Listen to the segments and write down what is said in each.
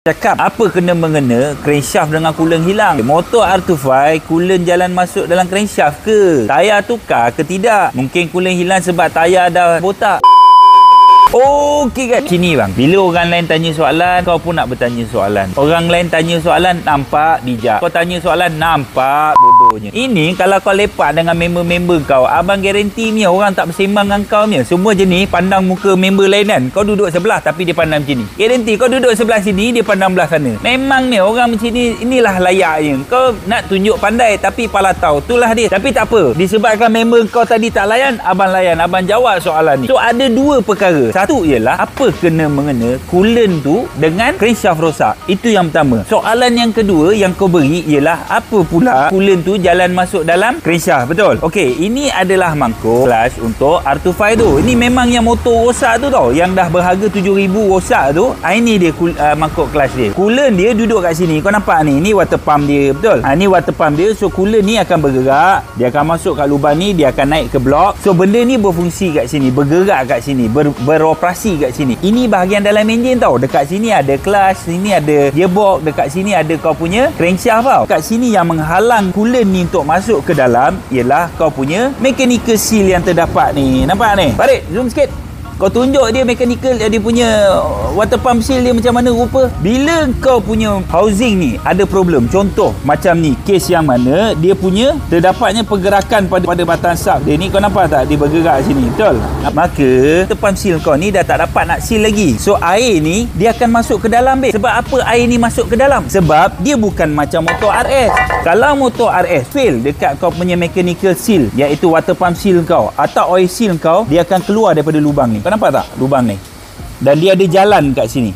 Cakap apa kena mengena crankshaft dengan coolant hilang. Motor R25 coolant jalan masuk dalam crankshaft ke? Tayar tukar ke tidak? Mungkin coolant hilang sebab tayar dah botak. Okey kan. Sini bang, bila orang lain tanya soalan, kau pun nak bertanya soalan. Orang lain tanya soalan, nampak bijak. Kau tanya soalan, nampak bodohnya. Ini kalau kau lepak dengan member-member kau, abang garanti ni orang tak bersembang dengan kau ni. Semua jenis pandang muka member lain kan. Kau duduk sebelah tapi dia pandang macam ni. Garanti kau duduk sebelah sini, dia pandang belah sana. Memang ni orang macam ni, inilah layaknya. Kau nak tunjuk pandai tapi pala tahu. Itulah dia. Tapi tak apa. Disebabkan member kau tadi tak layan, abang layan. Abang jawab soalan ni. So ada dua perkara. Satu ialah apa kena mengena coolant tu dengan crankshaft rosak. Itu yang pertama. Soalan yang kedua yang kau beri ialah apa pula coolant tu jalan masuk dalam crankshaft. Betul? Okey, ini adalah mangkuk clutch untuk R25 tu. Ini memang yang motor rosak tu tau. Yang dah berharga 7,000 rosak tu. Ini dia mangkuk clutch dia. Coolant dia duduk kat sini. Kau nampak ni? Ni water pump dia. Betul? Ni water pump dia. So coolant ni akan bergerak. Dia akan masuk kat lubang ni. Dia akan naik ke blok. So benda ni berfungsi kat sini. Bergerak kat sini. Beroperasi kat sini. Ini bahagian dalam enjin tau. Dekat sini ada clutch, sini ada gearbox, dekat sini ada kau punya crankshaft tau. Dekat sini yang menghalang coolant ni untuk masuk ke dalam ialah kau punya mechanical seal yang terdapat ni. Nampak ni? Barik, zoom sikit. Kau tunjuk dia mechanical, dia punya water pump seal dia macam mana rupa. Bila kau punya housing ni ada problem, contoh macam ni, kes yang mana dia punya terdapatnya pergerakan pada batang sub dia ni. Kau nampak tak? Dia bergerak sini. Betul? Maka water pump seal kau ni dah tak dapat nak seal lagi. So air ni dia akan masuk ke dalam. Sebab apa air ni masuk ke dalam? Sebab dia bukan macam motor RS. Kalau motor RS fail dekat kau punya mechanical seal, iaitu water pump seal kau atau oil seal kau, dia akan keluar daripada lubang ni. Kau nampak tak lubang ni? Dan dia ada jalan kat sini.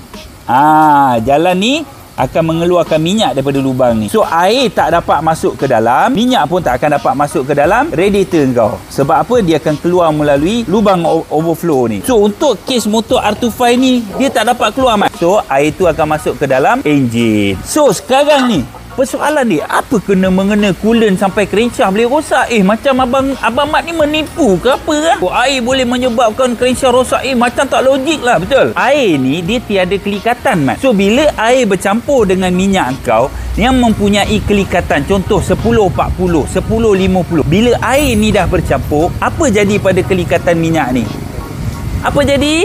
Jalan ni akan mengeluarkan minyak daripada lubang ni. So air tak dapat masuk ke dalam, minyak pun tak akan dapat masuk ke dalam radiator kau. Sebab apa? Dia akan keluar melalui lubang overflow ni. So untuk kes motor R25 ni, dia tak dapat keluar mat. So air tu akan masuk ke dalam enjin. So sekarang ni persoalan dia, apa kena mengena coolant sampai crankshaft boleh rosak? Macam abang Mat ni menipu ke apa kan? Air boleh menyebabkan crankshaft rosak. Macam tak logik lah. Betul? Air ni dia tiada kelikatan, Mat. So bila air bercampur dengan minyak kau yang mempunyai kelikatan, contoh 10-40, 10-50, bila air ni dah bercampur, apa jadi pada kelikatan minyak ni? Apa jadi?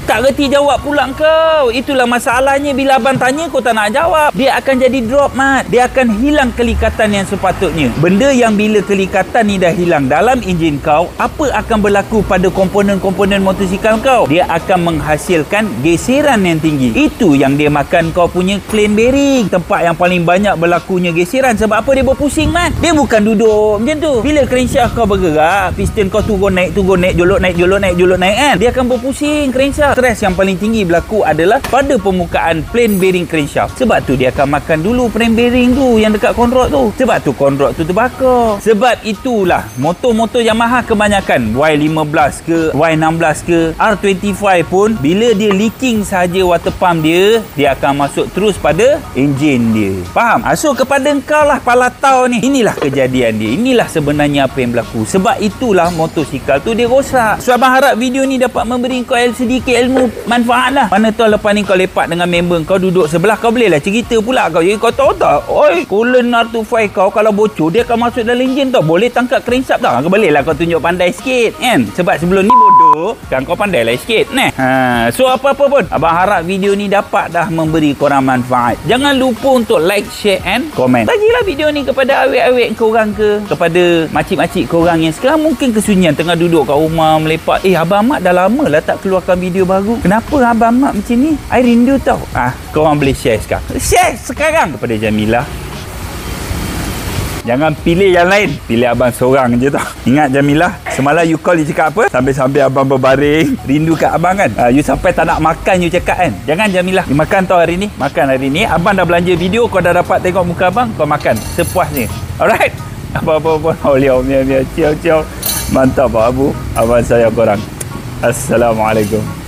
Tak reti jawab pula kau. Itulah masalahnya bila abang tanya kau tak nak jawab. Dia akan jadi drop, Mat. Dia akan hilang kelikatan yang sepatutnya. Benda yang bila kelikatan ni dah hilang dalam enjin kau, apa akan berlaku pada komponen-komponen motosikal kau? Dia akan menghasilkan geseran yang tinggi. Itu yang dia makan kau punya clean bearing. Tempat yang paling banyak berlakunya geseran. Sebab apa? Dia berpusing, Mat. Dia bukan duduk macam tu. Bila crankshaft kau bergerak, piston kau turun naik, jolok naik kan? Dia akan berpusing crankshaft. Stres yang paling tinggi berlaku adalah pada permukaan plain bearing crankshaft. Sebab tu dia akan makan dulu plain bearing tu yang dekat conrod tu. Sebab tu conrod tu terbakar. Sebab itulah motor-motor Yamaha kebanyakan Y15 ke, Y16 ke, R25 pun bila dia leaking sahaja water pump dia akan masuk terus pada enjin dia. Faham? So kepada engkau lah pala tahu ni. Inilah kejadian dia. Inilah sebenarnya apa yang berlaku. Sebab itulah motosikal tu dia rosak. So abang harap video ni dapat memberi kau sedikit ilmu manfaat lah. Mana tahu lepas ni kau lepak dengan member kau duduk sebelah, kau boleh lah cerita pula kau. Jadi kau tahu tak, coolant R25 kau kalau bocor dia akan masuk dalam enjin tau. Boleh tangkap crankshaft tau. Boleh lah kau tunjuk pandai sikit kan. Sebab sebelum ni bodoh kan, kau pandai lah sikit nah. So apa-apa pun abang harap video ni dapat dah memberi korang manfaat. Jangan lupa untuk like, share and komen. Bagilah video ni kepada awek-awek korang ke, kepada makcik-makcik korang yang sekarang mungkin kesunyian tengah duduk kat rumah melepak. Abang Mat dah lama lah tak keluarkan video baru. Kenapa abang Mat macam ni? I rindu tau. Korang boleh share sekarang. Share sekarang kepada Jamilah. Jangan pilih yang lain. Pilih abang seorang je tau. Ingat Jamilah, semalam you call, you cakap apa? Sambil-sambil abang berbaring, rindu kat abang kan? You sampai tak nak makan you cakap kan? Jangan Jamilah. You makan tau hari ni. Makan hari ni. Abang dah belanja video, kau dah dapat tengok muka abang, kau makan sepuasnya. Alright? Apa-apa pun. Ciao. Mantap Pak Abu. Abang sayang korang. Assalamualaikum.